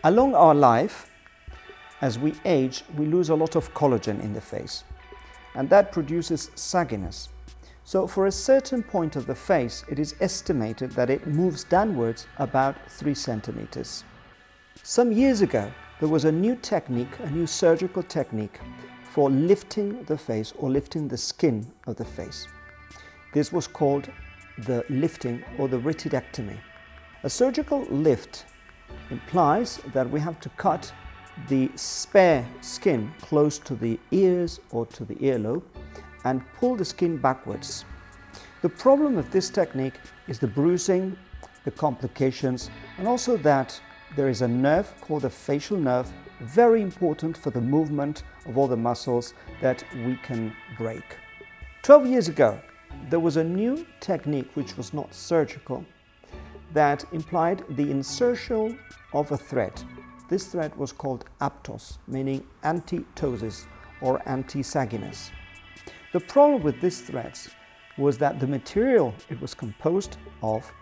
Along our life, as we age, we lose a lot of collagen in the face, and that produces sagginess. So for a certain point of the face, it is estimated that it moves downwards about 3 centimeters. Some years ago, there was a new technique, a new surgical technique for lifting the face or lifting the skin of the face. This was called the lifting or the rhytidectomy. A surgical lift implies that we have to cut the spare skin close to the ears or to the earlobe and pull the skin backwards. The problem of this technique is the bruising, the complications, and also that there is a nerve called the facial nerve, very important for the movement of all the muscles that we can break. 12 years ago, there was a new technique which was not surgical that implied the insertion of a thread. This thread was called aptos, meaning anti-ptosis or anti-sagginess. The problem with these threads was that the material it was composed of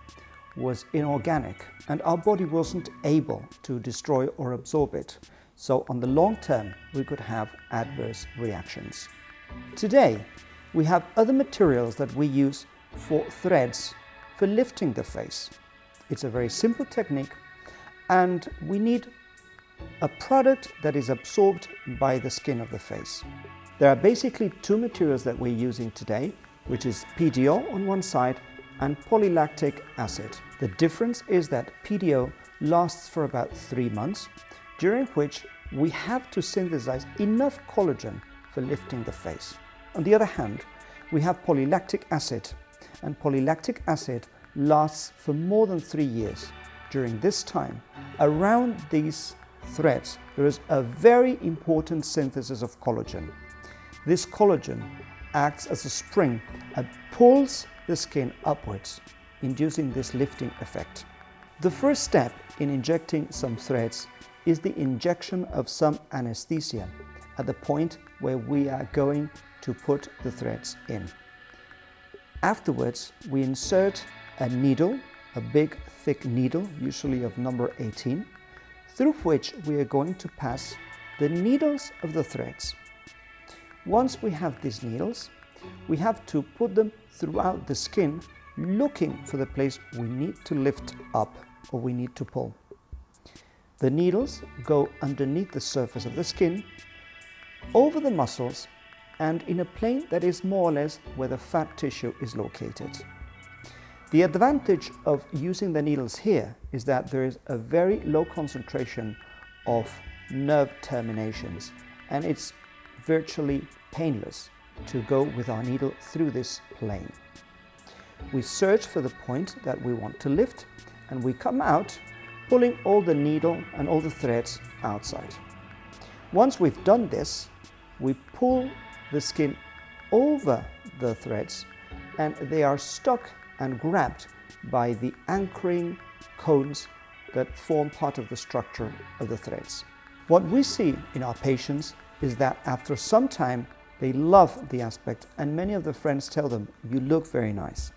was inorganic and our body wasn't able to destroy or absorb it. So on the long term, we could have adverse reactions. Today, we have other materials that we use for threads for lifting the face. It's a very simple technique, and we need a product that is absorbed by the skin of the face. There are basically 2 materials that we're using today, which is PDO on one side and polylactic acid. The difference is that PDO lasts for about 3 months, during which we have to synthesize enough collagen for lifting the face. On the other hand, we have polylactic acid, and polylactic acid lasts for more than 3 years. During this time, around these threads, there is a very important synthesis of collagen. This collagen acts as a spring and pulls the skin upwards, inducing this lifting effect. The first step in injecting some threads is the injection of some anesthesia at the point where we are going to put the threads in. Afterwards, we insert a needle, a big thick needle, usually of number 18, through which we are going to pass the needles of the threads. Once we have these needles, we have to put them throughout the skin, looking for the place we need to lift up or we need to pull. The needles go underneath the surface of the skin, over the muscles, and in a plane that is more or less where the fat tissue is located. The advantage of using the needles here is that there is a very low concentration of nerve terminations, and it's virtually painless to go with our needle through this plane. We search for the point that we want to lift, and we come out pulling all the needle and all the threads outside. Once we've done this, we pull the skin over the threads, and they are stuck and grabbed by the anchoring cones that form part of the structure of the threads. What we see in our patients is that after some time, they love the aspect, and many of the friends tell them, "You look very nice."